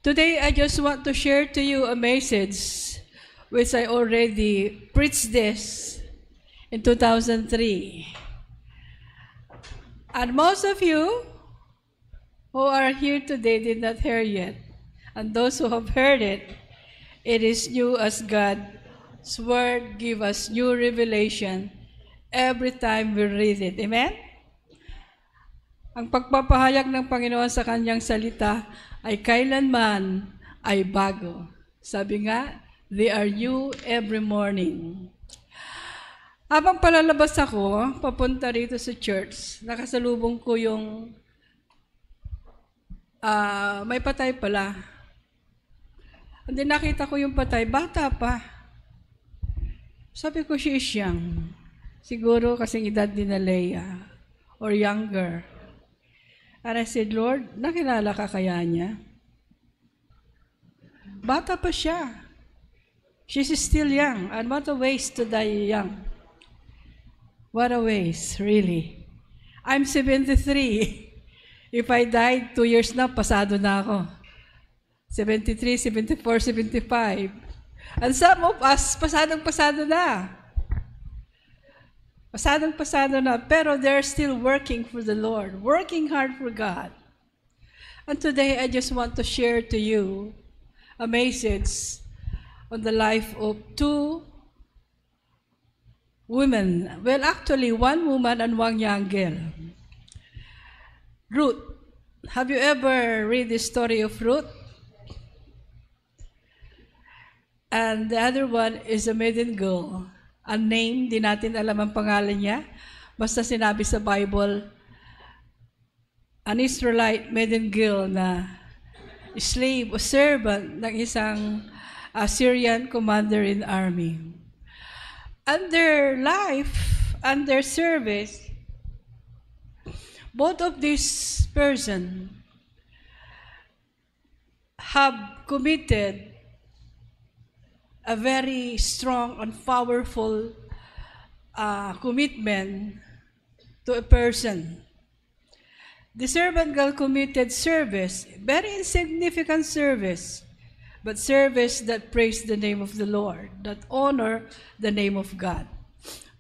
Today, I just want to share to you a message which I already preached this in 2003. And most of you who are here today did not hear yet. And those who have heard it, it is new as God's Word give us new revelation every time we read it. Amen? Ang pagpapahayag ng Panginoon sa Kanyang salita ay kailanman ay bago. Sabi nga, they are new every morning. Habang palalabas ako, papunta rito sa church, nakasalubong ko yung may patay pala. Hindi nakita ko yung patay, bata pa. Sabi ko, she is young. Siguro kasing edad ni na Leia or younger. And I said, Lord, nakilala ka kaya niya? Bata pa siya. She's still young. And what a waste to die young. What a waste, really. I'm 73. If I died 2 years na, pasado na ako. 73, 74, 75. And some of us, pasadong-pasado na. Pasadong-pasado na, pero they're still working for the Lord, working hard for God. And today, I just want to share to you a message on the life of 2 women. Well, actually, 1 woman and 1 young girl. Ruth. Have you ever read the story of Ruth? And the other one is a maiden girl. Unnamed, di natin alam ang pangalan niya. Basta sinabi sa Bible, an Israelite maiden girl na slave o servant ng isang Syrian commander in army. And their life and their service, both of these persons have committed a very strong and powerful commitment to a person. The servant girl committed service, very insignificant service, but service that praised the name of the Lord, that honor the name of God.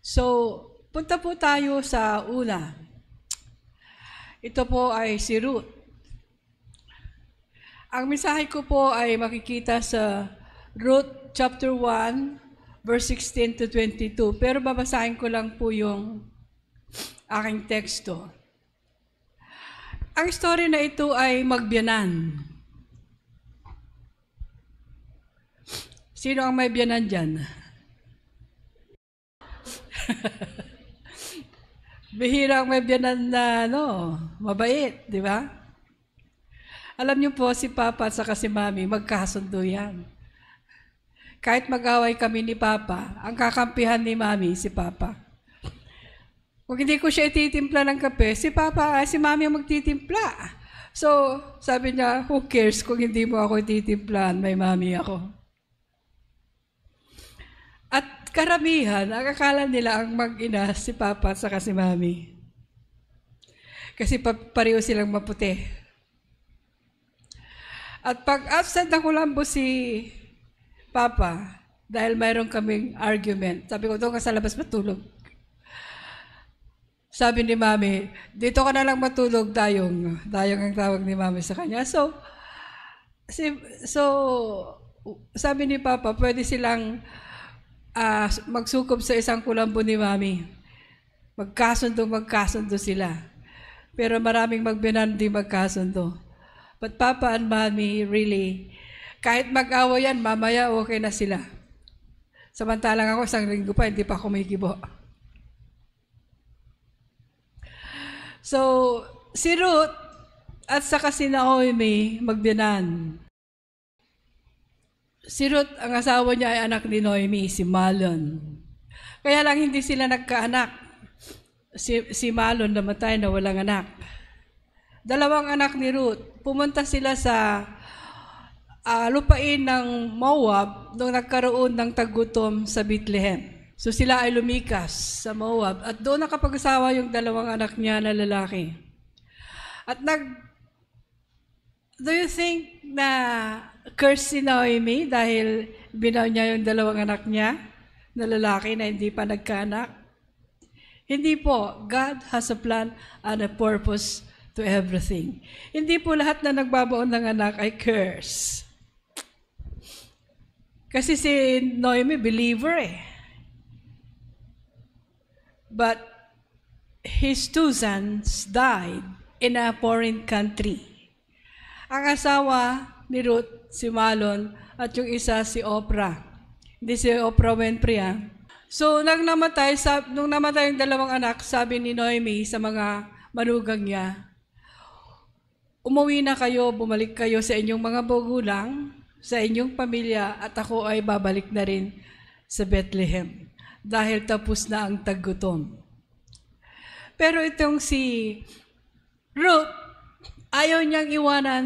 So, punta po tayo sa una. Ito po ay si Ruth. Ang mensahe ko po ay makikita sa Ruth chapter 1, verse 16 to 22. Pero babasahin ko lang po yung aking teksto. Ang story na ito ay magbiyanan. Sino ang may biyanan dyan? Bihira ang may biyanan na, mabait, di ba? Alam niyo po, si Papa at saka si Mami, magkasundo yan. Kahit mag-away kami ni Papa, ang kakampihan ni Mami, si Papa. Kung hindi ko siya ititimpla ng kape, si Mami ang magtitimpla. So, sabi niya, who cares kung hindi mo ako ititimplahan, may Mami ako. At karamihan, ang akala nila ang mag-ina, si Papa at saka si Mami. Kasi pareho silang maputi. At pag absent na kulambo si Papa, dahil mayroon kaming argument. Sabi ko, doon ka sa labas matulog. Sabi ni Mami, dito ka na lang matulog, dayong ang tawag ni Mami sa kanya. So sabi ni Papa, pwede silang magsukob sa isang kulambo ni Mami. Magkasundo sila. Pero maraming magbinan di magkasundo. But Papa and Mami really, kahit mag-away yan, mamaya okay na sila. Samantalang ako, isang linggo pa, hindi pa kumikibo. So, si Ruth at saka si Naomi magbiyanan. Si Ruth, ang asawa niya ay anak ni Naomi, si Malon. Kaya lang hindi sila nagkaanak. Si Malon namatay na walang anak. 2 anak ni Ruth. Pumunta sila sa lupain ng Moab nung nagkaroon ng tagutom sa Bethlehem. So sila ay lumikas sa Moab at doon nakapag-asawa yung 2 anak niya na lalaki. At do you think na curse si Naomi dahil binaw niya yung dalawang anak niya na lalaki na hindi pa nagkaanak? Hindi po. God has a plan and a purpose to everything. Hindi po lahat na nagbabaon ng anak ay curse. Kasi si Naomi, believer eh. But his two sons died in a foreign country. Ang asawa ni Ruth, si Malon, at yung isa si Oprah. Hindi si Oprah Winfrey. So, nung namatay yung dalawang anak, sabi ni Naomi sa mga manugang niya, umuwi na kayo, bumalik kayo sa inyong mga magulang, sa inyong pamilya, at ako ay babalik na rin sa Bethlehem dahil tapos na ang taggutom. Pero itong si Ruth, ayaw niyang iwanan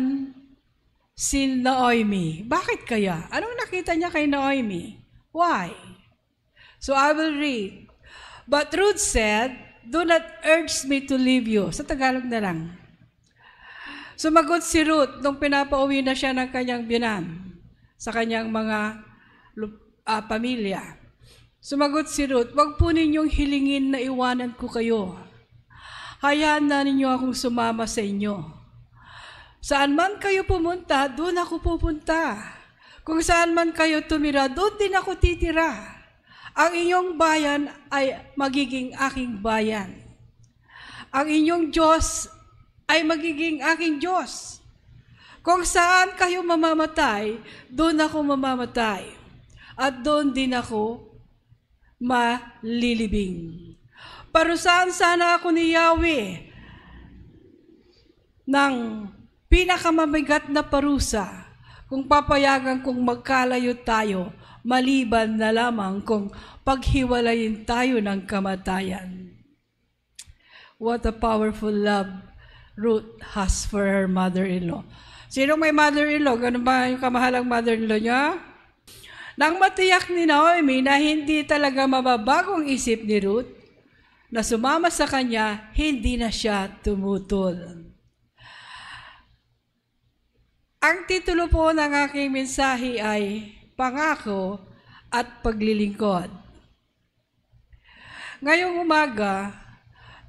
si Naomi. Bakit kaya? Anong nakita niya kay Naomi? Why? So I will read. But Ruth said, "Do not urge me to leave you." Sa Tagalog na lang. Sumagot si Ruth nung pinapauwi na siya ng kanyang binan sa kanyang mga pamilya. Sumagot si Ruth, "Wag po ninyong hilingin na iwanan ko kayo. Hayaan na ninyo akong sumama sa inyo. Saan man kayo pumunta, doon ako pupunta. Kung saan man kayo tumira, doon din ako titira. Ang inyong bayan ay magiging aking bayan. Ang inyong Diyos ay magiging aking Diyos. Kung saan kayo mamamatay, doon ako mamamatay. At doon din ako malilibing. Parusahan sana ako ni Yahweh ng pinakamamagat na parusa kung papayagan kong magkalayo tayo, maliban na lamang kung paghiwalayin tayo ng kamatayan. What a powerful love Ruth has for her mother-in-law. Sino may mother-in-law? Ganun ba yung kamahalang mother-in-law niya? Nang matiyak ni Naomi na hindi talaga mababago ang isip ni Ruth, na sumama sa kanya, hindi na siya tumutol. Ang titulo po ng aking mensahe ay Pangako at Paglilingkod. Ngayong umaga,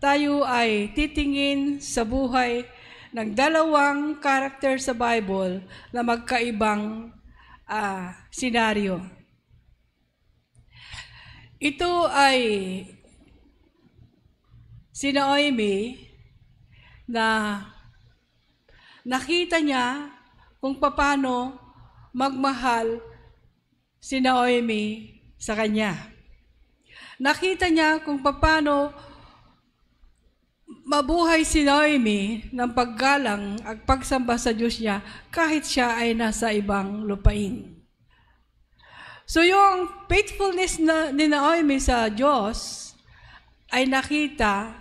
tayo ay titingin sa buhay ng dalawang karakter sa Bible na magkaibang senaryo. Ito ay si Naomi na nakita niya kung paano magmahal si Naomi sa kanya. Nakita niya kung paano mabuhay si Naomi ng paggalang at pagsamba sa Diyos niya kahit siya ay nasa ibang lupain. So yung faithfulness ni Naomi sa Diyos ay nakita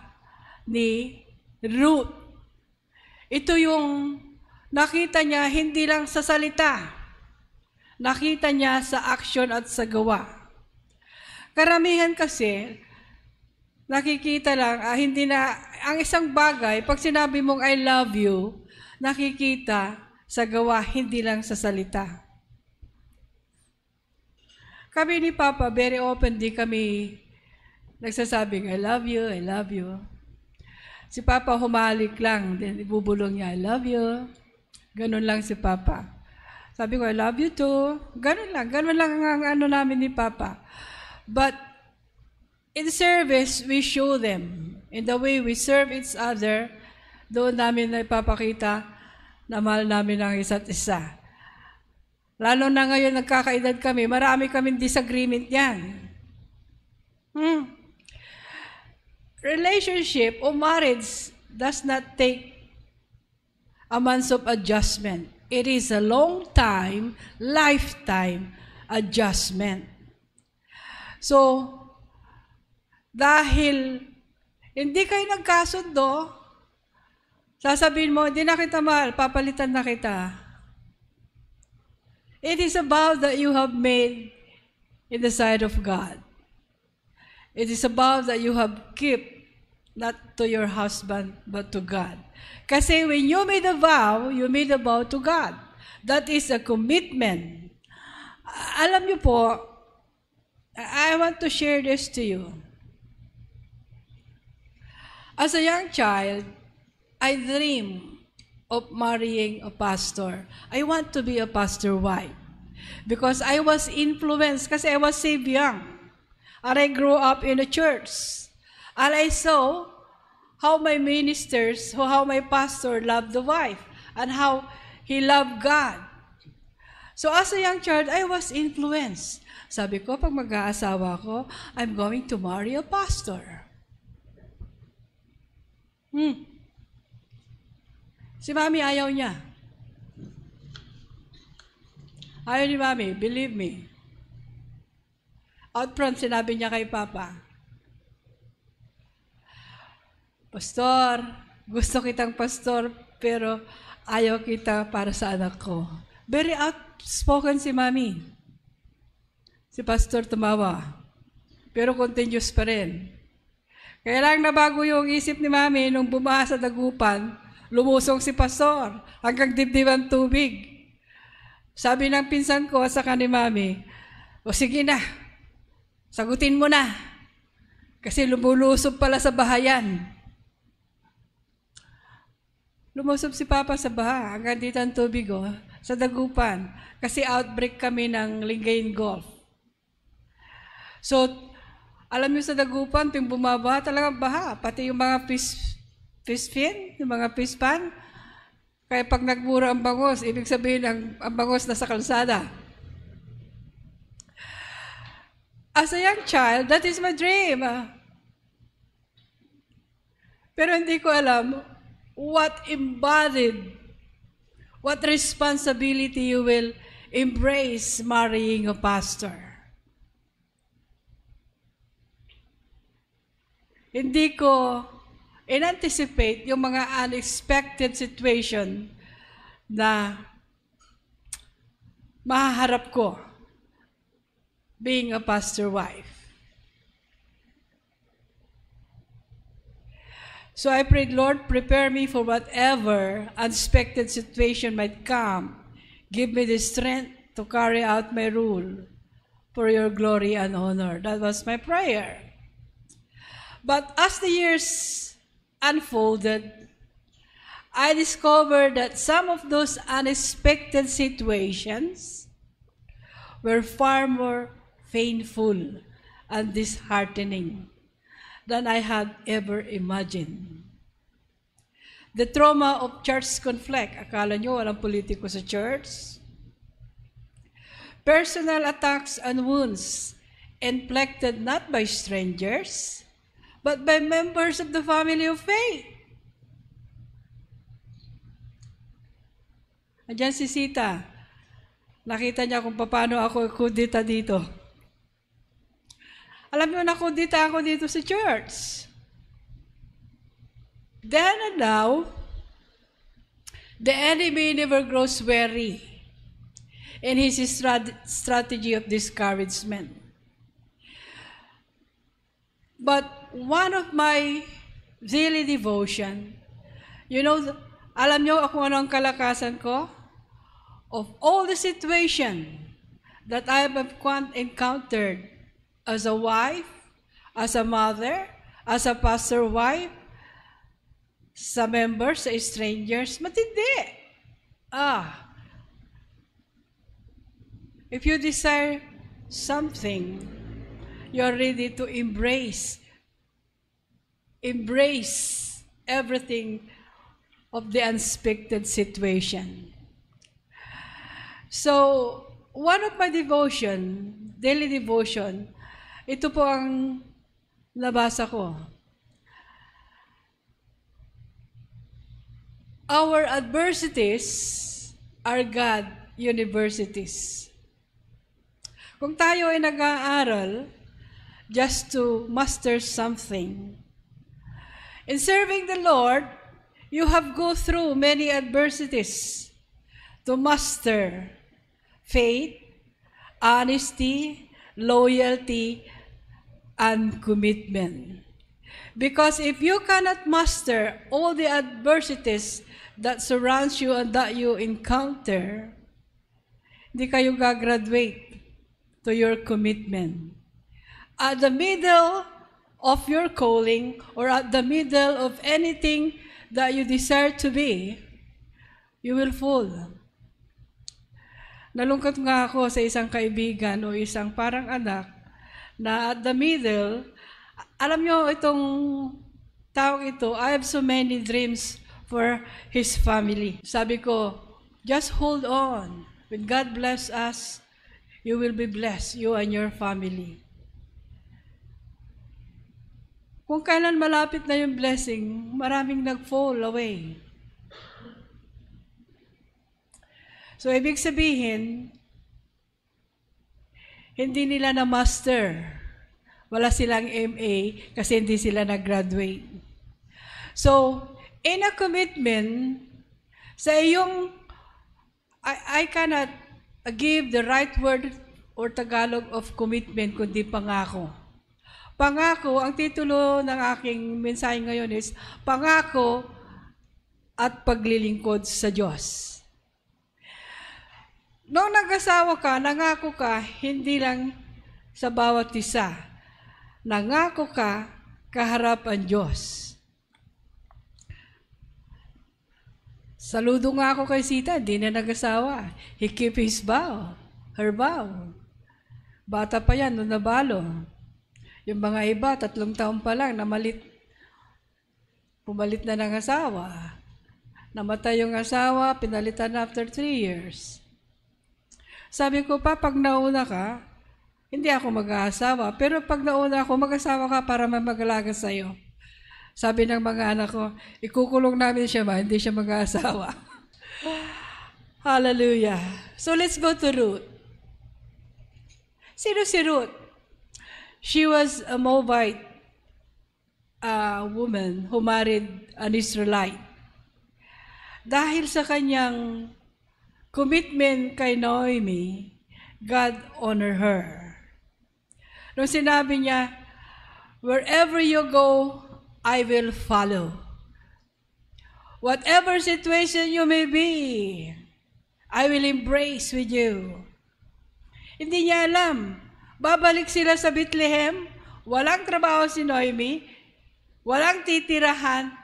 ni Ruth. Ito yung nakita niya hindi lang sa salita, nakita niya sa action at sa gawa. Karamihan kasi, nakikita lang, hindi na, ang isang bagay, pag sinabi mong I love you, nakikita sa gawa, hindi lang sa salita. Kami ni Papa, very open di kami nagsasabing, I love you, I love you. Si Papa humalik lang, then ibubulong niya, I love you. Ganun lang si Papa. Sabi ko, I love you too. Ganun lang ang ano namin ni Papa. But in service, we show them. In the way we serve each other, doon namin na ipapakita na mahal namin ang isa't isa. Lalo na ngayon nagkakaedad kami, marami kaming disagreement yan. Relationship o marriage does not take a month of adjustment. It is a long time, lifetime adjustment. So, dahil hindi kayo nagkasundo, sasabihin mo, hindi na kita mahal, papalitan na kita. It is a vow that you have made in the sight of God. It is a vow that you have kept not to your husband, but to God. Kasi when you made a vow to God. That is a commitment. Alam niyo po, I want to share this to you. As a young child, I dream of marrying a pastor. I want to be a pastor wife. Because I was influenced, kasi I was saved young. And I grew up in a church. And I saw how my ministers, how my pastor loved the wife, and how he loved God. So as a young child, I was influenced. Sabi ko, pag mag-aasawa ko, I'm going to marry a pastor. Si Mami ayaw niya. Ayaw ni Mami, believe me. Out front, sinabi niya kay Papa, Pastor, gusto kitang pastor, pero ayaw kita para sa anak ko. Very outspoken si Mami. Si Pastor tumawa, pero continuous pa rin. Kaya lang nabago yung isip ni Mami nung bumaha sa dagupan, lumusong si Pastor hanggang dibdib ang tubig. Sabi ng pinsan ko sa ni Mami, o sige na, sagutin mo na. Kasi lumulusob pala sa bahayan. Lumusob si Papa sa baha, hanggang dito ang tubig sa dagupan. Kasi outbreak kami ng Lingayen Gulf. So, alam niyo sa dagupan, tuwing bumabaha, talagang baha. Pati yung mga fish fin, yung mga fish pan. Kaya pag nagmura ang bangos, ibig sabihin ang bangos nasa kalsada. As a young child, that is my dream. Pero hindi ko alam what responsibility you will embrace marrying a pastor. Hindi ko in-anticipate yung mga unexpected situation na mahaharap ko being a pastor wife. So I prayed, Lord, prepare me for whatever unexpected situation might come. Give me the strength to carry out my rule for your glory and honor. That was my prayer. But as the years unfolded, I discovered that some of those unexpected situations were far more painful and disheartening than I had ever imagined. The trauma of church conflict, akala nyo walang politiko sa church? Personal attacks and wounds inflicted not by strangers, but by members of the family of faith. Andiyan si Sita. Nakita niya kung paano ako kudita dito. Alam niyo, nakudita ako dito sa church. Then and now, the enemy never grows weary in his strategy of discouragement. But one of my daily devotion, alam niyo kung ano ang kalakasan ko? Of all the situation that I have encountered as a wife, as a mother, as a pastor wife, sa members, sa strangers, matindi. If you desire something, you're ready to embrace everything of the unexpected situation. So, one of my daily devotion, ito po ang nabasa ko. Our adversities are God universities. Kung tayo ay nag-aaral just to master something, in serving the Lord, you have go through many adversities to master faith, honesty, loyalty, and commitment. Because if you cannot master all the adversities that surrounds you and that you encounter, hindi kayo gagraduate to your commitment. At the middle of your calling or at the middle of anything that you desire to be, you will fall. Nalungkot nga ako sa isang kaibigan o isang parang anak na at the middle, alam nyo itong taong ito, I have so many dreams for his family. Sabi ko, just hold on. When God bless us, you will be blessed, you and your family. Kung kailan malapit na yung blessing, maraming nag-fall away. So, ibig sabihin, hindi nila na-master. Wala silang MA kasi hindi sila nag-graduate. So, in a commitment, sa iyong, I cannot give the right word or Tagalog of commitment kundi pangako. Pangako, ang titulo ng aking mensahe ngayon is, Pangako at Paglilingkod sa Diyos. Noong nag-asawa ka, nangako ka, hindi lang sa bawat isa. Nangako ka, kaharap ang Diyos. Saludo nga ako kay Sita, hindi na nag-asawa. He keep his vow, her vow. Bata pa yan, noong nabalo. Yung mga iba, 3 taon pa lang, pumalit na ng asawa. Namatay yung asawa, pinalitan after 3 years. Sabi ko pa, pag nauna ka, hindi ako mag-aasawa. Pero pag nauna ako, mag-asawa ka para mag-alaga sa'yo. Sabi ng mga anak ko, ikukulong namin siya hindi siya mag-aasawa. Hallelujah. So let's go to Ruth. Sino si Ruth? She was a Moabite woman who married an Israelite. Dahil sa kanyang commitment kay Naomi, God honored her. Nung sinabi niya, wherever you go, I will follow. Whatever situation you may be, I will embrace with you. Hindi niya alam. Babalik sila sa Bethlehem, walang trabaho si Naomi, walang titirahan,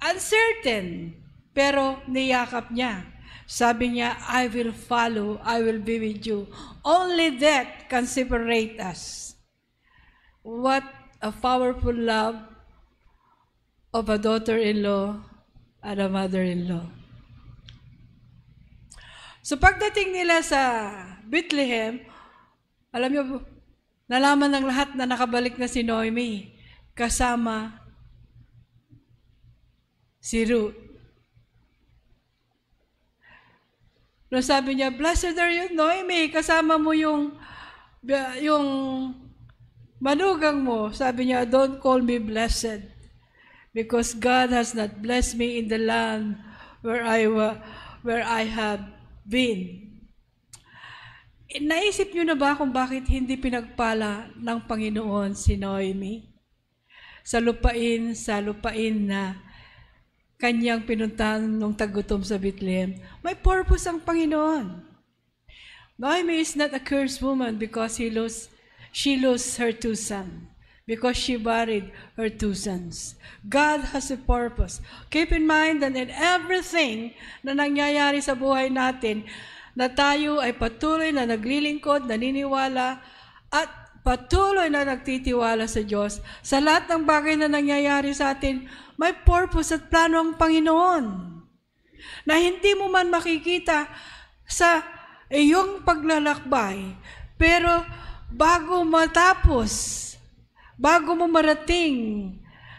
uncertain, pero niyakap niya. Sabi niya, I will follow, I will be with you. Only that can separate us. What a powerful love of a daughter-in-law and a mother-in-law. So pagdating nila sa Bethlehem, alam niyo, nalaman ng lahat na nakabalik na si Naomi kasama si Ruth. No, sabi niya, blessed are you, Naomi, kasama mo yung manugang mo. Sabi niya, don't call me blessed because God has not blessed me in the land where I have been. Naisip niyo na ba kung bakit hindi pinagpala ng Panginoon si Naomi? Sa lupain na kanyang pinuntahan nung tagutom sa Bethlehem, may purpose ang Panginoon. Naomi is not a cursed woman because she lost her 2 sons. Because she buried her 2 sons. God has a purpose. Keep in mind that in everything na nangyayari sa buhay natin, na tayo ay patuloy na naglilingkod, naniniwala, at patuloy na nagtitiwala sa Diyos. Sa lahat ng bagay na nangyayari sa atin, may purpose at plano ang Panginoon. Na hindi mo man makikita sa iyong paglalakbay, pero bago matapos, bago mo marating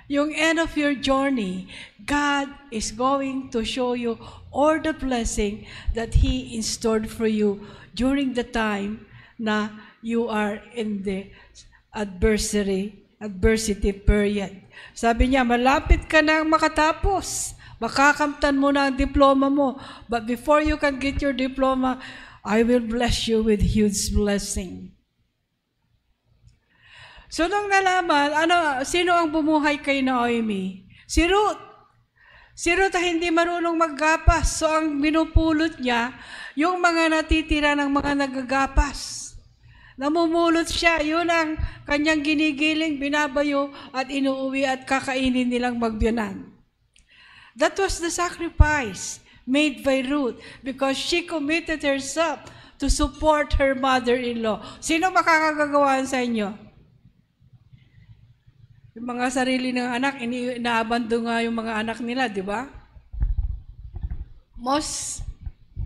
yung end of your journey, God is going to show you all the blessing that He installed for you during the time na you are in the adversity period. Sabi niya, malapit ka na makatapos. Makakamtan mo na ang diploma mo. But before you can get your diploma, I will bless you with huge blessing. So nung nalaman, sino ang bumuhay kay Naomi? Si Ruth. Si Ruth ay hindi marunong maggapas. So ang binupulot niya, yung mga natitira ng mga nagagapas. Namumulot siya. Yun ang kanyang ginigiling, binabayo at inuuwi at kakainin nilang magbiyanan. That was the sacrifice made by Ruth because she committed herself to support her mother-in-law. Sino makakagawaan sa inyo? Yung mga sarili ng anak, inaabando nga yung mga anak nila, di ba?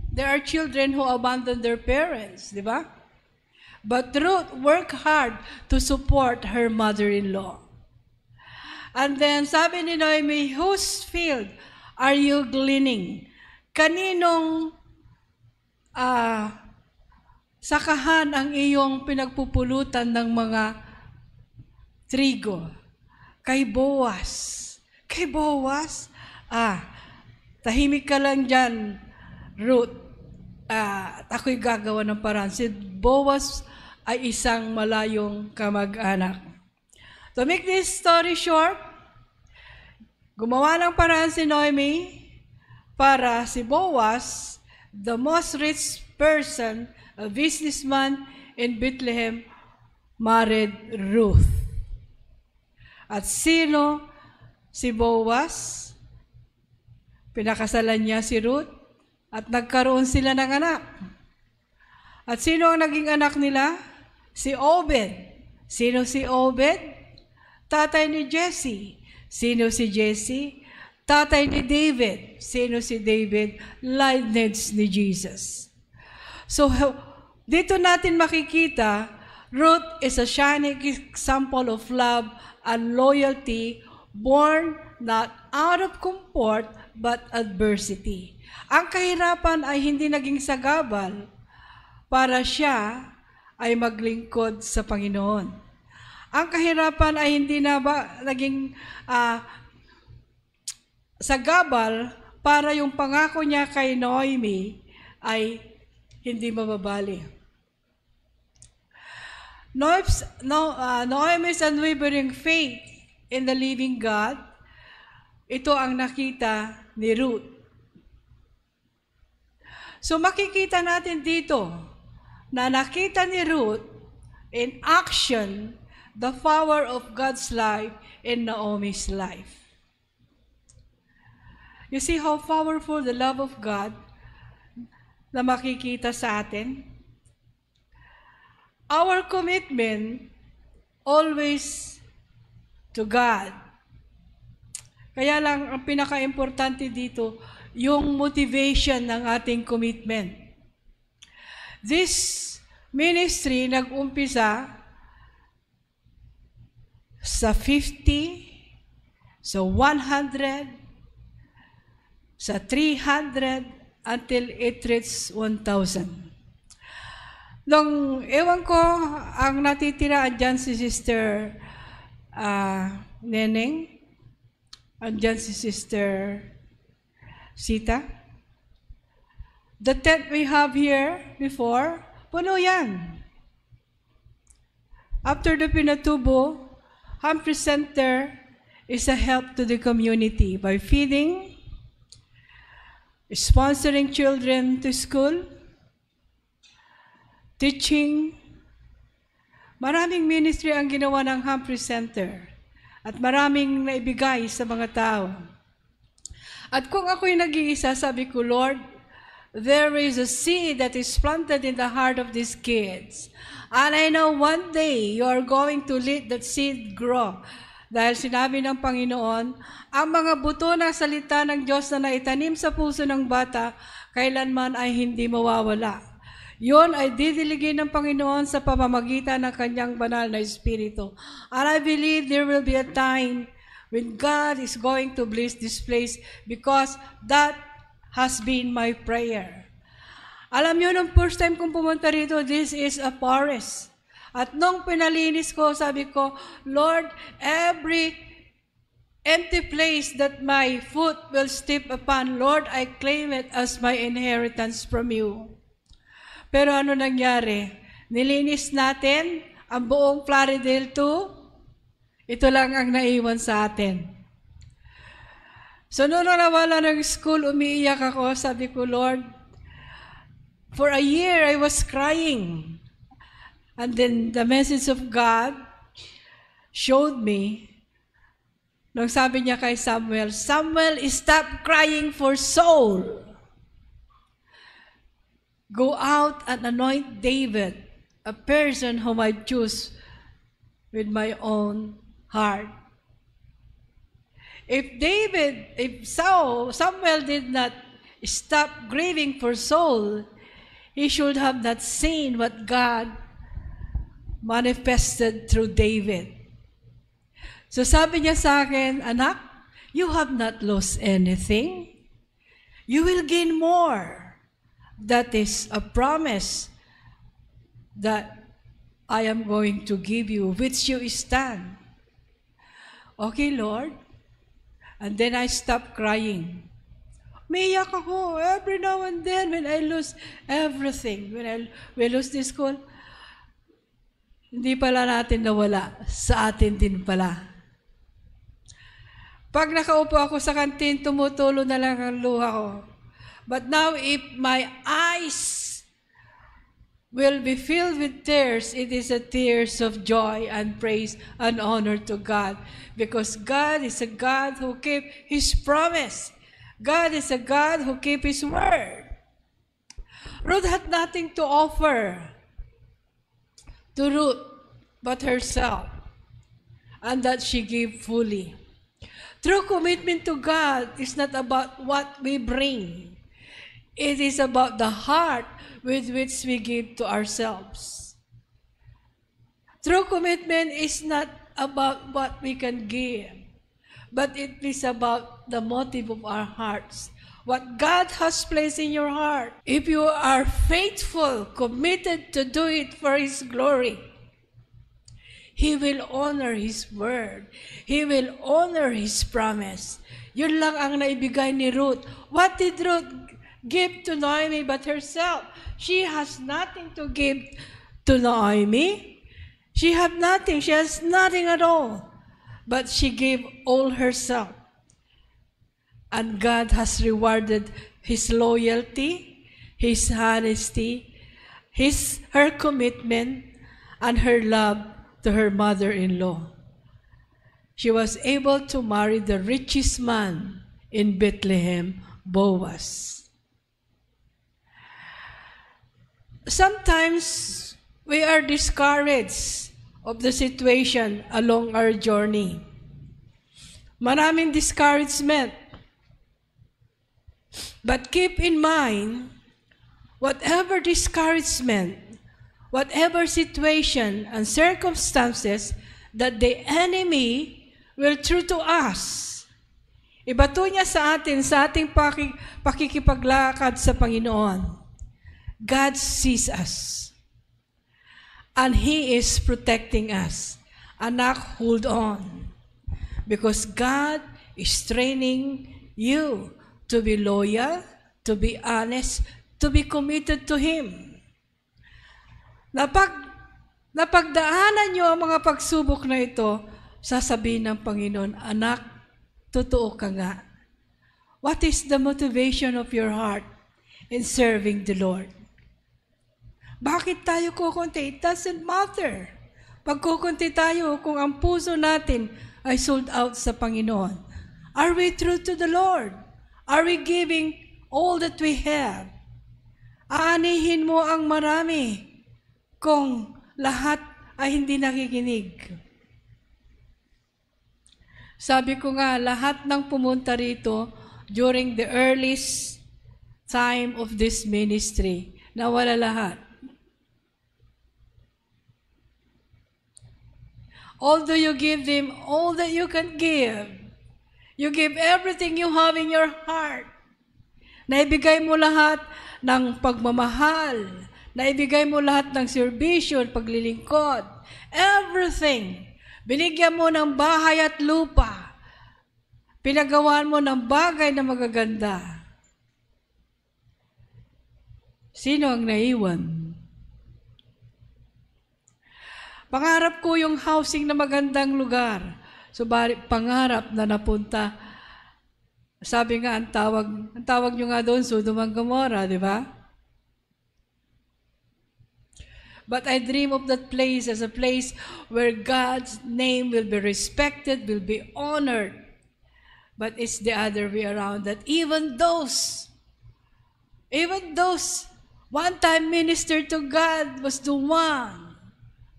There are children who abandon their parents, di ba? But Ruth worked hard to support her mother-in-law. And then, sabi ni Naomi, whose field are you gleaning? Kaninong sakahan ang iyong pinagpupulutan ng mga trigo? Kay Boaz. Kay Boaz? Tahimik ka lang dyan, Ruth. At ako'y gagawa ng paraan. Si Boaz ay isang malayong kamag-anak. To make this story short, gumawa ng paraan si Naomi para si Boaz, the most rich person, a businessman in Bethlehem, married Ruth. At sino si Boaz? Pinakasalan niya si Ruth at nagkaroon sila ng anak. At sino ang naging anak nila? Si Obed. Sino si Obed? Tatay ni Jesse. Sino si Jesse? Tatay ni David. Sino si David? Lineage ni Jesus. So, dito natin makikita, Ruth is a shining example of love and loyalty, born not out of comfort but adversity. Ang kahirapan ay hindi naging sagabal para siya ay maglingkod sa Panginoon. Ang kahirapan ay hindi naging sagabal para yung pangako niya kay Naomi ay hindi mababali. Naomi's unwavering faith in the living God, ito ang nakita ni Ruth. So makikita natin dito na nakita ni Ruth in action the power of God's life in Naomi's life. You see how powerful the love of God na makikita sa atin? Our commitment always to God. Kaya lang, ang pinaka-importante dito, yung motivation ng ating commitment. This ministry nag-umpisa sa 50, sa 100, sa 300, until it reached 1,000. Nung, ewan ko, ang natitira andyan si Sister Neneng, andyan si Sister Sita. The tent we have here before, puno yan. After the Pinatubo, Humphrey Center is a help to the community by feeding, sponsoring children to school, teaching. Maraming ministry ang ginawa ng Humphrey Center at maraming naibigay sa mga tao. At kung ako'y nag-iisa, sabi ko, Lord, there is a seed that is planted in the heart of these kids. And I know one day you are going to let that seed grow. Dahil sinabi ng Panginoon, ang mga buto ng salita ng Diyos na naitanim sa puso ng bata, kailanman ay hindi mawawala. Yun ay didiligin ng Panginoon sa pamamagitan ng kanyang banal na Espiritu. And I believe there will be a time when God is going to bless this place because that has been my prayer. Alam nyo, nung first time kong pumunta rito, this is a forest. At nung pinalinis ko, sabi ko, Lord, every empty place that my foot will step upon, Lord, I claim it as my inheritance from you. Pero ano nangyari? Nilinis natin ang buong Plaridel 2. Ito lang ang naiwan sa atin. So noong nawala ng school, umiiyak ako. Sabi ko, Lord, for a year I was crying. And then the message of God showed me, nung sabi niya kay Samuel, Samuel, stop crying for Saul. Go out and anoint David, a person whom I choose with my own heart. If Samuel did not stop grieving for Saul, he should have not seen what God manifested through David. So sabi niya sa akin, anak, you have not lost anything. You will gain more. That is a promise that I am going to give you, which you stand. Okay, Lord. And then I stopped crying. Umiiyak ako every now and then when I lose everything. When we lose this school, hindi pala natin nawala. Sa atin din pala. Pag nakaupo ako sa kantin, tumutulo na lang ang luha ko. But now, if my eyes will be filled with tears, it is a tears of joy and praise and honor to God. Because God is a God who kept His promise. God is a God who kept His word. Ruth had nothing to offer to Ruth but herself, and that she gave fully. True commitment to God is not about what we bring. It is about the heart with which we give to ourselves. True commitment is not about what we can give, but it is about the motive of our hearts. What God has placed in your heart. If you are faithful, committed to do it for His glory, He will honor His word. He will honor His promise. Yun lang ang naibigay ni Ruth. What did Ruth give to Naomi but herself? She has nothing to give to Naomi. She had nothing. She has nothing at all. But she gave all herself. And God has rewarded His loyalty, His honesty, her commitment, and her love to her mother-in-law. She was able to marry the richest man in Bethlehem, Boaz. Sometimes we are discouraged of the situation along our journey. Maraming discouragement. But keep in mind, whatever discouragement, whatever situation and circumstances that the enemy will throw to us, ibato niya sa atin, sa ating pakikipaglakad sa Panginoon. God sees us. And He is protecting us. Anak, hold on. Because God is training you to be loyal, to be honest, to be committed to Him. Napagdaanan nyo ang mga pagsubok na ito, sasabihin ng Panginoon, anak, totoo ka nga. What is the motivation of your heart in serving the Lord? Bakit tayo kukunti? It doesn't matter. Pag kukunti tayo, kung ang puso natin ay sold out sa Panginoon. Are we true to the Lord? Are we giving all that we have? Aanihin mo ang marami kung lahat ay hindi nakikinig. Sabi ko nga, lahat ng pumunta rito during the earliest time of this ministry, nawala lahat. Although you give them all that you can give, you give everything you have in your heart. Naibigay mo lahat ng pagmamahal. Naibigay mo lahat ng serbisyo, paglilingkod. Everything. Binigyan mo ng bahay at lupa. Pinagawan mo ng bagay na magaganda. Sino ang naiwan? Pangarap ko yung housing na magandang lugar. So, pangarap na napunta Sabi nga, ang tawag nyo nga doon, Sodom and Gomorrah, di ba? But I dream of that place as a place where God's name will be respected, will be honored. But it's the other way around, that even those one-time minister to God was the one.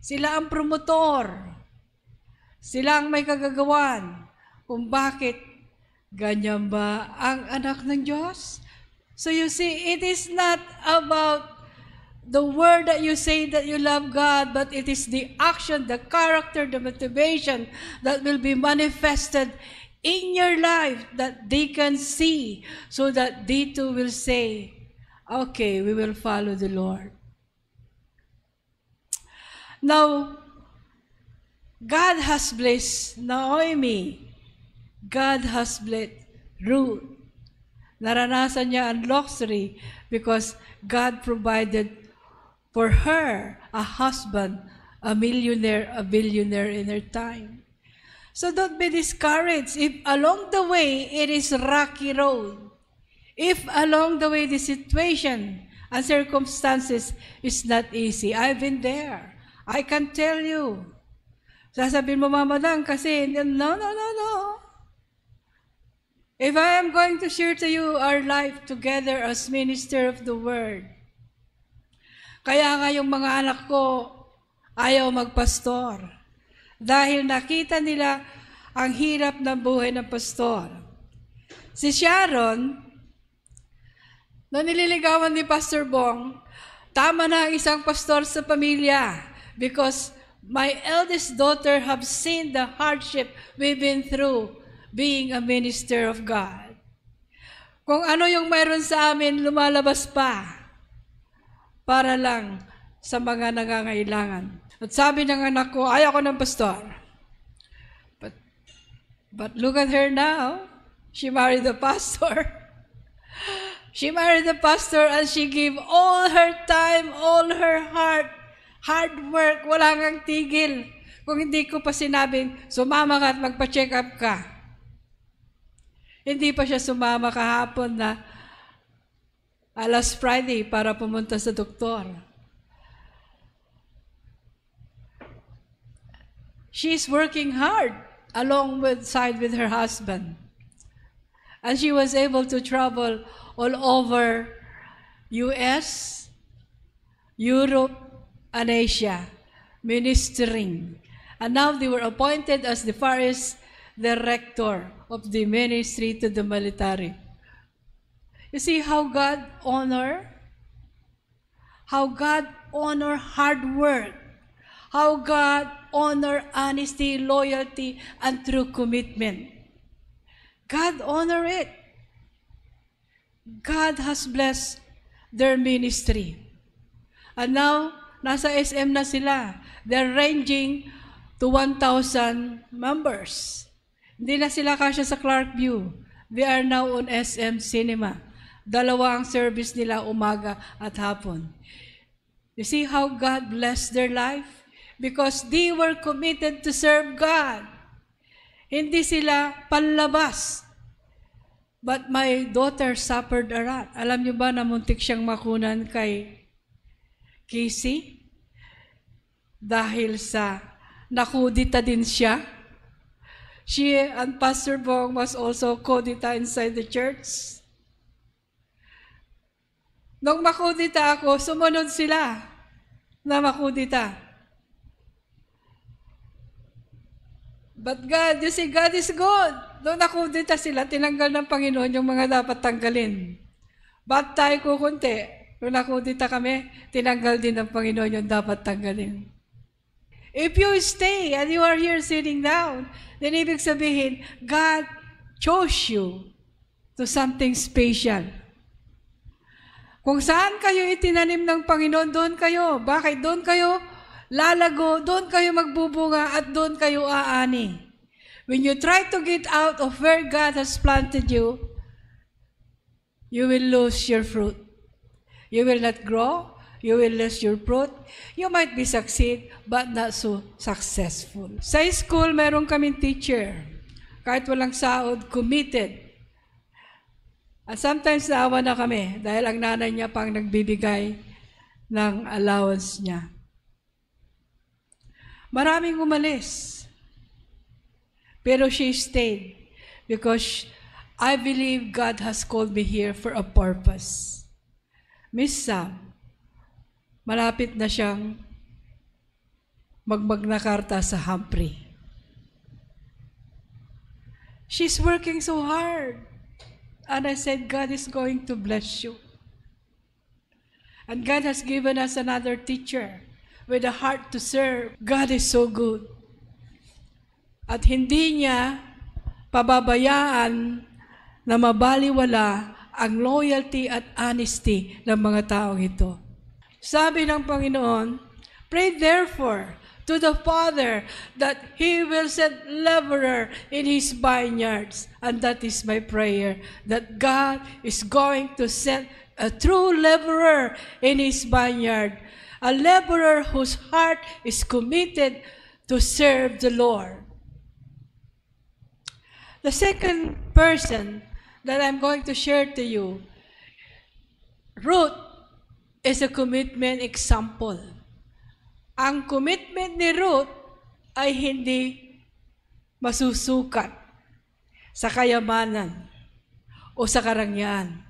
Sila ang promotor. Sila ang may kagagawan. Kung bakit ganyan ba ang anak ng Diyos? So you see, it is not about the word that you say that you love God, but it is the action, the character, the motivation that will be manifested in your life that they can see, so that they too will say, okay, we will follow the Lord. Now, God has blessed Naomi. God has blessed Ruth. Naranasan niya ang luxury because God provided for her a husband, a millionaire, a billionaire in her time. So don't be discouraged if along the way it is rocky road. If along the way the situation and circumstances is not easy. I've been there. I can tell you. Sasabihin mo, Mama Dang, kasi no. If I am going to share to you our life together as minister of the word, kaya nga yung mga anak ko ayaw magpastor. Dahil nakita nila ang hirap ng buhay ng pastor. Si Sharon, na nililigawan ni Pastor Bong, tama na ang isang pastor sa pamilya because my eldest daughter have seen the hardship we've been through being a minister of God. Kung ano yung mayroon sa amin, lumalabas pa para lang sa mga nangangailangan. At sabi ng anak ko, ayaw ko ng pastor. But look at her now. She married the pastor. She married the pastor and she gave all her time, all her heart, hard work, wala ngang tigil. Kung hindi ko pa sinabing, sumama ka at magpa-check up ka. Hindi pa siya sumama kahapon na last Friday para pumunta sa doktor. She's working hard side with her husband. And she was able to travel all over US, Europe, and Asia, ministering. And now they were appointed as the Far East director of the ministry to the military. You see how God honor hard work, how God honor honesty, loyalty, and true commitment. God honor it. God has blessed their ministry. And now, nasa SM na sila. They're ranging to 1,000 members. Hindi na sila kasya sa Clarkview. They are now on SM Cinema. Dalawa ang service nila, umaga at hapon. You see how God blessed their life? Because they were committed to serve God. Hindi sila panlabas. But my daughter suffered a lot. Alam niyo ba na muntik siyang makunan kay Casey? Dahil sa nakudita din siya. She and Pastor Bong was also kudita inside the church. Nung makudita ako, sumunod sila na makudita. But God, you see, God is good. Doon nakudita sila, tinanggal ng Panginoon yung mga dapat tanggalin. Ba't tayo kukunti? Nung nakudita kami, tinanggal din ng Panginoon yung dapat tanggalin. If you stay and you are here sitting down, then ibig sabihin, God chose you to something special. Kung saan kayo itinanim ng Panginoon, doon kayo. Bakit? Doon kayo lalago, doon kayo magbubunga, at doon kayo aani. When you try to get out of where God has planted you, you will lose your fruit. You will not grow. You will lose your fruit. You might be succeed, but not so successful. Sa school, meron kaming teacher. Kahit walang sahod, committed. At sometimes naawa na kami dahil ang nanay niya pang nagbibigay ng allowance niya. Maraming umalis. Pero she stayed because I believe God has called me here for a purpose. Miss Sam, malapit na siyang magmagna carta sa Humphrey. She's working so hard. And I said, God is going to bless you. And God has given us another teacher with a heart to serve. God is so good. At hindi niya pababayaan na mabaliwala ang loyalty at honesty ng mga taong ito. Sabi ng Panginoon, pray therefore to the Father that He will send laborer in His vineyards. And that is my prayer, that God is going to send a true laborer in His vineyard, a laborer whose heart is committed to serve the Lord. The second person that I'm going to share to you, Ruth is a commitment example. Ang commitment ni Ruth ay hindi masusukat sa kayamanan o sa karangyaan.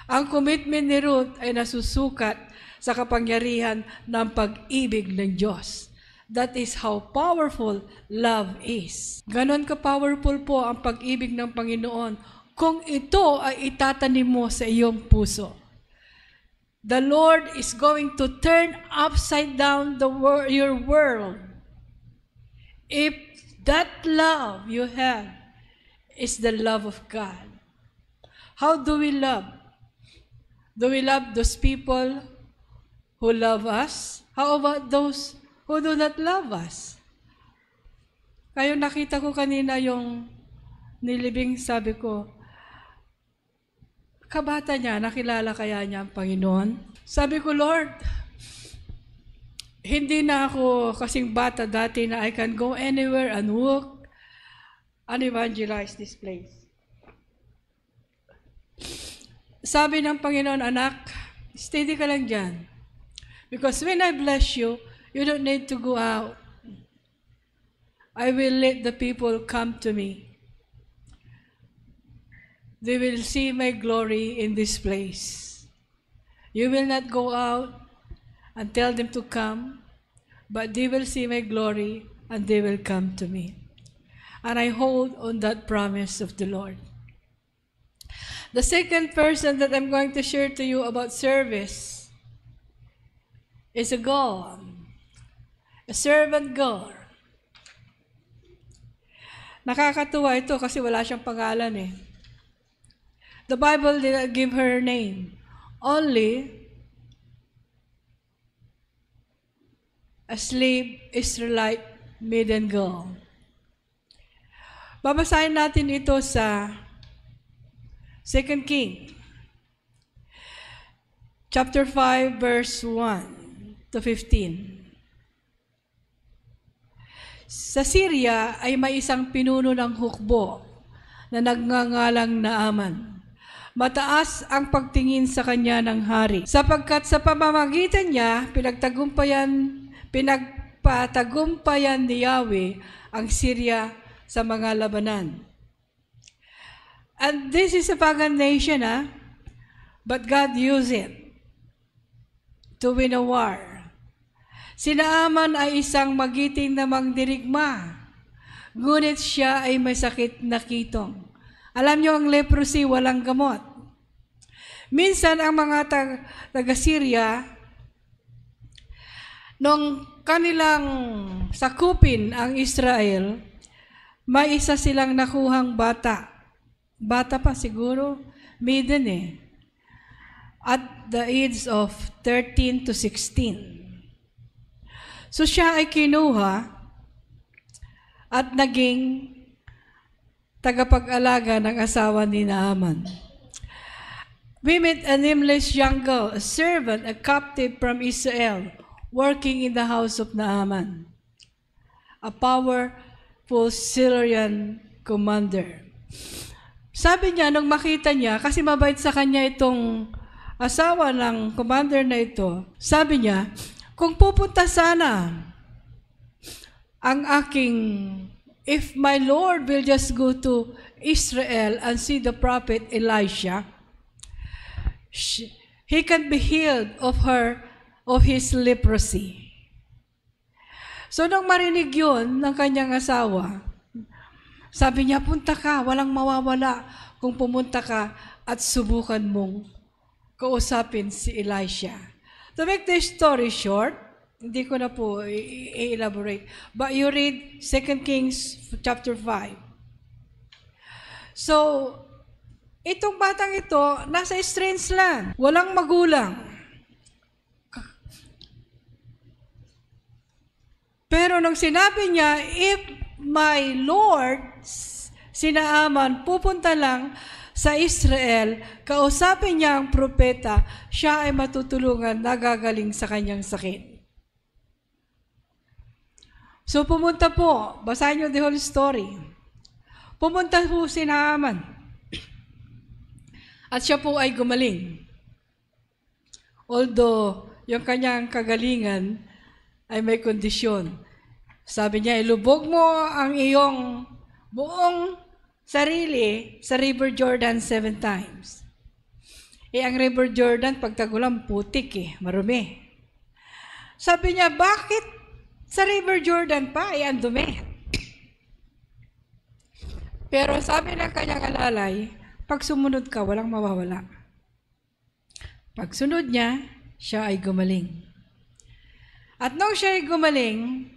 Ang commitment ni Ruth ay nasusukat sa kapangyarihan ng pag-ibig ng Diyos. That is how powerful love is. Ganon ka-powerful po ang pag-ibig ng Panginoon kung ito ay itatanim mo sa iyong puso. The Lord is going to turn upside down your world. If that love you have is the love of God. How do we love? Do we love those people who love us? How about those who do not love us? Kayo nakita ko kanina yung nilibing, sabi ko, kabata niya, nakilala kaya niya ang Panginoon? Sabi ko, Lord, hindi na ako kasing bata dati na I can go anywhere and walk and evangelize this place. Sabi ng Panginoon, anak, steady ka lang dyan. Because when I bless you, you don't need to go out. I will let the people come to me. They will see my glory in this place. You will not go out and tell them to come, but they will see my glory and they will come to me. And I hold on that promise of the Lord. The second person that I'm going to share to you about service is a girl, a servant girl. Nakakatuwa ito kasi wala siyang pangalan eh. The Bible did not give her name. Only a slave Israelite maiden girl. Babasahin natin ito sa 2 King, chapter 5, verse 1 to 15. Sa Syria ay may isang pinuno ng hukbo na nagngangalang Naaman. Mataas ang pagtingin sa kanya ng hari, sapagkat sa pamamagitan niya, pinagpatagumpayan ni Yahweh ang Syria sa mga labanan. And this is a pagan nation, but God used it to win a war. Si Naaman ay isang magiting na mangdirigma, ngunit siya ay may sakit na kitong. Alam niyo, ang leprosy walang gamot. Minsan, ang mga taga-Syria, nung kanilang sakupin ang Israel, may isa silang nakuhang bata. Bata pa siguro, maiden eh. At the age of 13 to 16. So siya ay kinuha at naging tagapag-alaga ng asawa ni Naaman. We met a nameless young girl, a servant, a captive from Israel, working in the house of Naaman, a powerful Syrian commander. Sabi niya, nung makita niya, kasi mabait sa kanya itong asawa ng commander na ito, sabi niya, kung pupunta sana ang if my Lord will just go to Israel and see the prophet Elisha, he can be healed of his leprosy. So nung marinig yun ng kanyang asawa, sabi niya, punta ka, walang mawawala kung pumunta ka at subukan mong kausapin si Elisha. To make this story short, hindi ko na po i-elaborate, but you read 2 Kings chapter 5. So, itong batang ito, nasa strange land, walang magulang. Pero nung sinabi niya, if my Lord, si Naaman, pupunta lang sa Israel, kausapin niya ang propeta, siya ay matutulungan, nagagaling sa kanyang sakit. So pumunta po, basahin niyo the whole story. Pumunta po si Naaman. At siya po ay gumaling. Although, yung kanyang kagalingan ay may kondisyon. Sabi niya, ilubog mo ang iyong buong sarili sa River Jordan 7 times. Ang River Jordan, pag tagulang, putik marumi. Sabi niya, bakit sa River Jordan pa, ang dumi? Pero sabi ng kanyang alalay, pag sumunod ka, walang mawawala. Pag sunod niya, siya ay gumaling. At nung siya ay gumaling,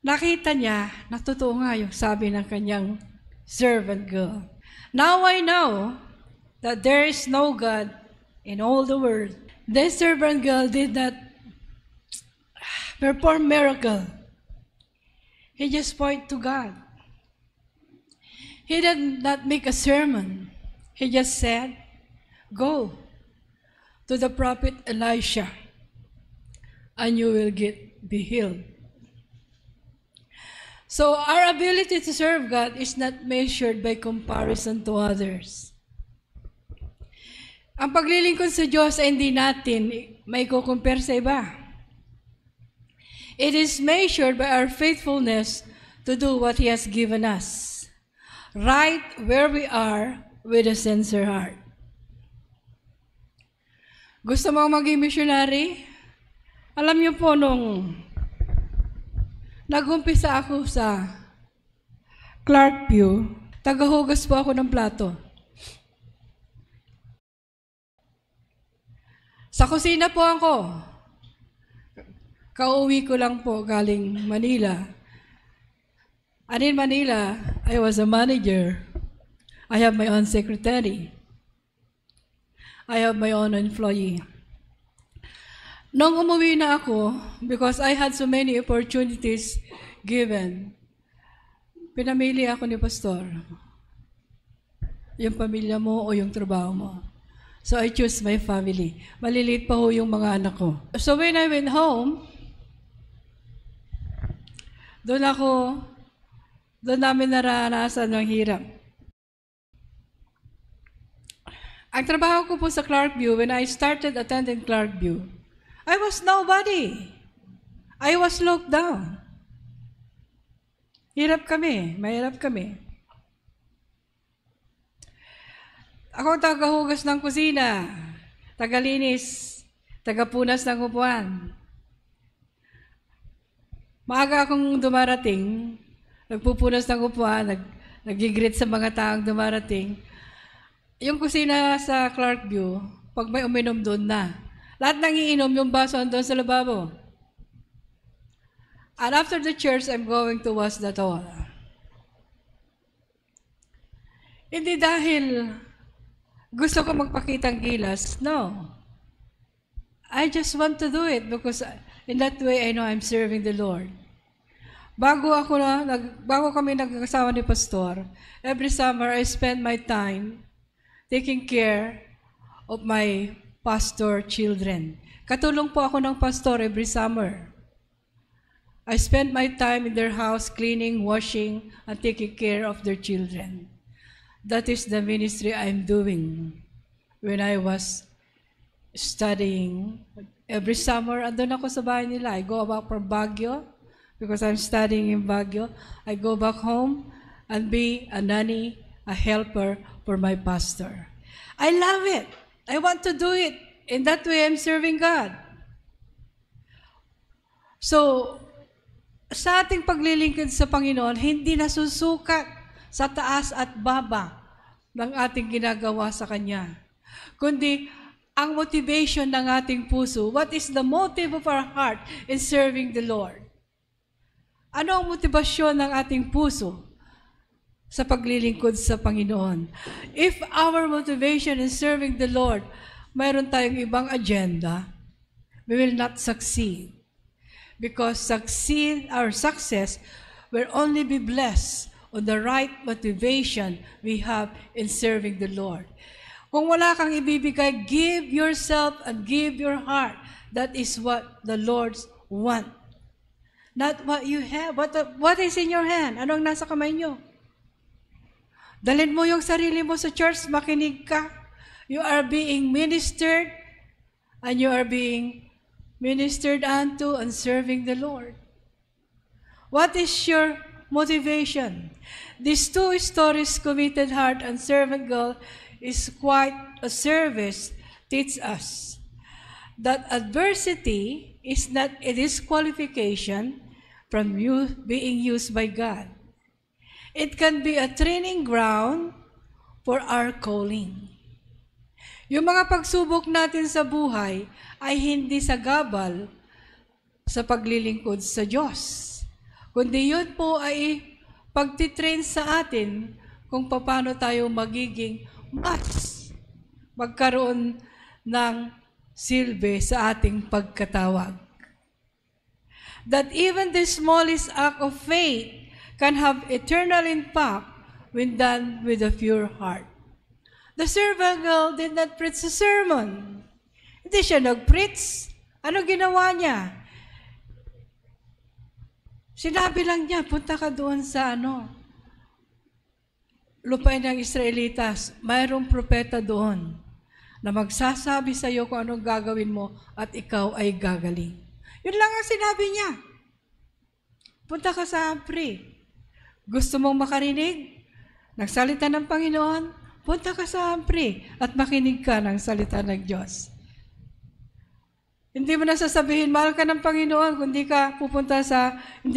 nakita niya, natotoo nga yung sabi ng kanyang servant girl. Now I know that there is no God in all the world. This servant girl did not perform miracle. He just pointed to God. He did not make a sermon. He just said, go to the prophet Elisha and you will be healed. So our ability to serve God is not measured by comparison to others. Ang paglilingkod sa Diyos ay hindi natin may kukumpare sa iba. It is measured by our faithfulness to do what He has given us, right where we are with a sincere heart. Gusto mo maging missionary? Alam niyo po, nung nag-umpisa ako sa Clarkview, tagahugas po ako ng plato. Sa kusina po ako. Kauwi ko lang po galing Manila. And in Manila, I was a manager. I have my own secretary. I have my own employee. Nung umuwi na ako, because I had so many opportunities given, pinamili ako ni Pastor. Yung pamilya mo o yung trabaho mo. So I choose my family. Maliliit pa ho yung mga anak ko. So when I went home, doon namin naranasan ng hirap. Ang trabaho ko po sa Clarkview, when I started attending Clarkview, I was nobody. I was locked down. Mahirap kami. Ako tagahugas ng kusina, tagalinis, tagapunas ng upuan. Maaga akong dumarating, nagpupunas ng upuan, nag-greet sa mga taong dumarating. Yung kusina sa Clarkview, pag may uminom doon na. Lahat nang iinom, yung baso doon sa lababo. And after the church, I'm going to wash that all. Hindi dahil gusto ko magpakitang gilas. No. I just want to do it because in that way, I know I'm serving the Lord. Bago kami nagkasama ni Pastor, every summer, I spend my time taking care of my pastor children. Katulong po ako ng pastor every summer. I spent my time in their house cleaning, washing, and taking care of their children. That is the ministry I'm doing. When I was studying, every summer, andun ako sa bahay nila. I go back from Baguio, because I'm studying in Baguio. I go back home and be a nanny, a helper for my pastor. I love it. I want to do it. In that way, I'm serving God. So, sa ating paglilingkod sa Panginoon, hindi nasusukat sa taas at baba ng ating ginagawa sa Kanya. Kundi, ang motivation ng ating puso, what is the motive of our heart in serving the Lord? Ano ang motibasyon ng ating puso sa paglilingkod sa Panginoon? If our motivation in serving the Lord, mayroon tayong ibang agenda, we will not succeed. Because success will only be blessed on the right motivation we have in serving the Lord. Kung wala kang ibibigay, give yourself and give your heart. That is what the Lord wants. Not what you have. What is in your hand? Anong nasa kamay nyo? Dalhin mo yung sarili mo sa church, makinig ka. You are being ministered and you are being ministered unto and serving the Lord. What is your motivation? These two stories, Committed Heart and Servant Girl, is quite a service, teach us that adversity is not a disqualification from you being used by God. It can be a training ground for our calling. Yung mga pagsubok natin sa buhay ay hindi sagabal sa paglilingkod sa Diyos. Kundi yun po ay pagtitrain sa atin kung paano tayo magiging mas magkaroon ng silbi sa ating pagkatawag. That even the smallest act of faith can have eternal impact when done with a pure heart. The servant girl did not preach a sermon. Hindi siya nag-preach. Ano ginawa niya? Sinabi lang niya, punta ka doon sa lupain ng Israelitas. Mayroong propeta doon na magsasabi sa iyo kung anong gagawin mo at ikaw ay gagaling. Yun lang ang sinabi niya. Punta ka sa Ampre. Gusto mong makarinig ng salita ng Panginoon? Punta ka sa Ampre at makinig ka ng salita ng Diyos. Hindi mo na sasabihin, mahal ka ng Panginoon, kung hindi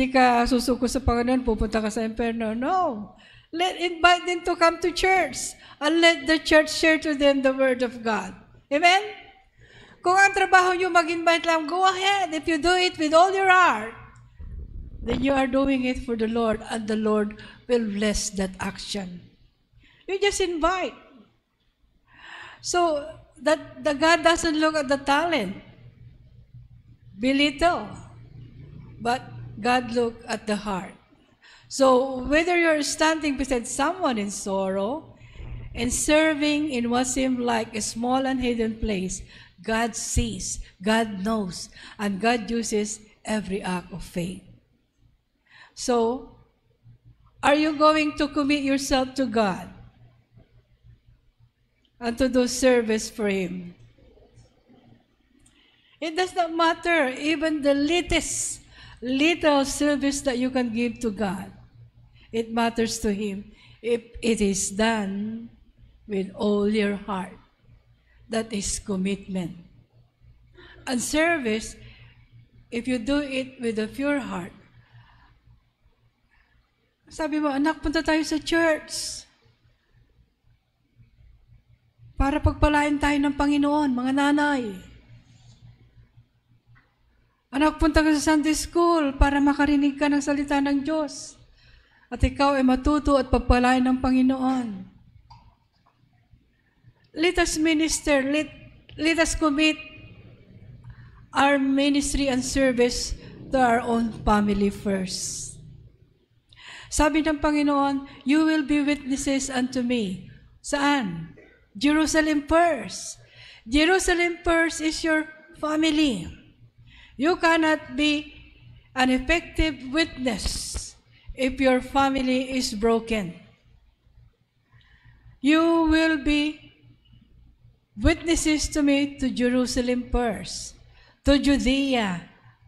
ka susuko sa Panginoon, pupunta ka sa impyerno. No. Invite them to come to church and let the church share to them the Word of God. Amen? Kung ang trabaho nyo mag-invite lang, go ahead. If you do it with all your heart, then you are doing it for the Lord and the Lord will bless that action. You just invite. So, that the God doesn't look at the talent, be little, but God look at the heart. So, whether you're standing beside someone in sorrow and serving in what seemed like a small and hidden place, God sees, God knows, and God uses every act of faith. So, are you going to commit yourself to God and to do service for Him? It does not matter, even the little service that you can give to God. It matters to Him if it is done with all your heart. That is commitment. And service, if you do it with a pure heart. Sabi mo, anak, punta tayo sa church para pagpalain tayo ng Panginoon, mga nanay. Anak, punta ka sa Sunday school para makarinig ka ng salita ng Diyos. At ikaw ay matuto at pagpalain ng Panginoon. Let us minister, let us commit our ministry and service to our own family first. Sabi ng Panginoon, you will be witnesses unto me. Saan? Jerusalem first. Jerusalem first is your family. You cannot be an effective witness if your family is broken. You will be witnesses to me to Jerusalem first, to Judea,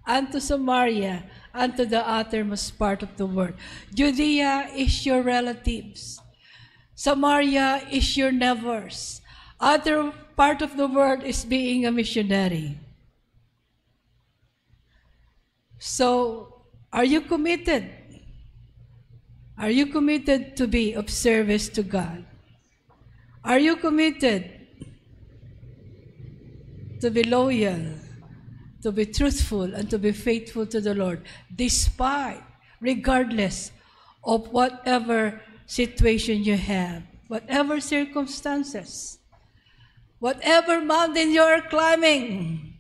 and to Samaria, and to the uttermost part of the world. Judea is your relatives. Samaria is your neighbors. Other part of the world is being a missionary. So, are you committed? Are you committed to be of service to God? Are you committed to be loyal, to be truthful, and to be faithful to the Lord, despite, regardless of whatever situation you have, whatever circumstances, whatever mountain you are climbing?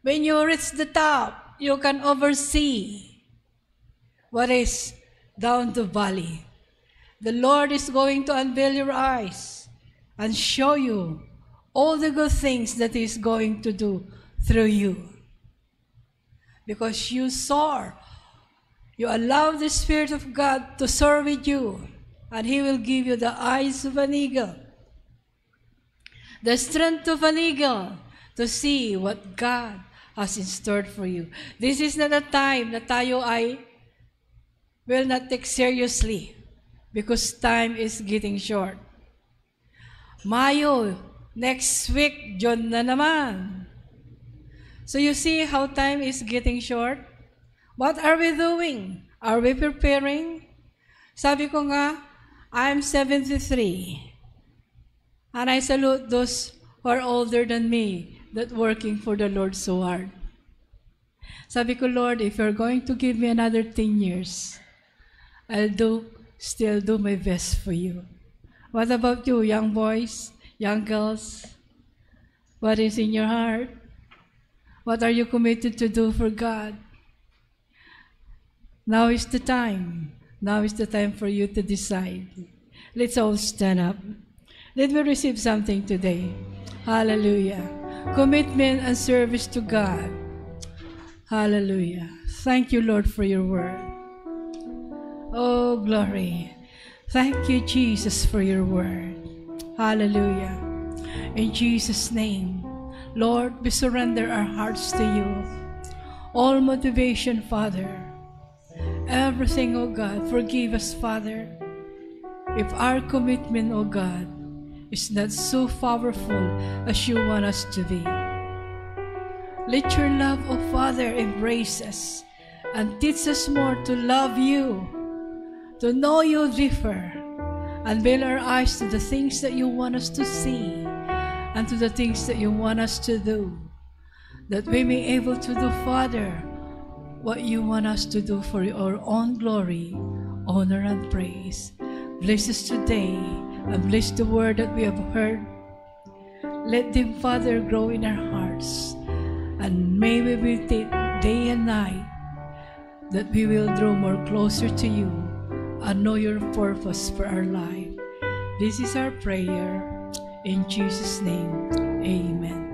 When you reach the top, you can oversee what is down the valley. The Lord is going to unveil your eyes and show you all the good things that He is going to do through you. Because you soar, you allow the Spirit of God to soar with you, and He will give you the eyes of an eagle, the strength of an eagle, to see what God has in store for you. This is not a time na tayo ay will not take seriously, because time is getting short. Mayo, next week, June na naman. So you see how time is getting short? What are we doing? Are we preparing? Sabi ko nga, I'm 73. And I salute those who are older than me that working for the Lord so hard. Sabi ko, Lord, if you're going to give me another 10 years, I'll still do my best for you. What about you, young boys, young girls? What is in your heart? What are you committed to do for God? Now is the time. Now is the time for you to decide. Let's all stand up. Let me receive something today. Hallelujah. Commitment and service to God. Hallelujah. Thank you, Lord, for your word. Oh, glory. Thank you, Jesus, for your word. Hallelujah. In Jesus' name, Lord, we surrender our hearts to you. All motivation, Father. Everything, oh God, forgive us, Father, if our commitment, oh God, is not so powerful as you want us to be. Let your love, oh Father, embrace us and teach us more to love you, to know you deeper, and build our eyes to the things that you want us to see and to the things that you want us to do, that we may be able to do, Father, what you want us to do for your own glory, honor, and praise. Bless us today, and bless the word that we have heard. Let them, Father, grow in our hearts, and may we meditate day and night, that we will draw more closer to you and know your purpose for our life. This is our prayer. In Jesus' name, amen.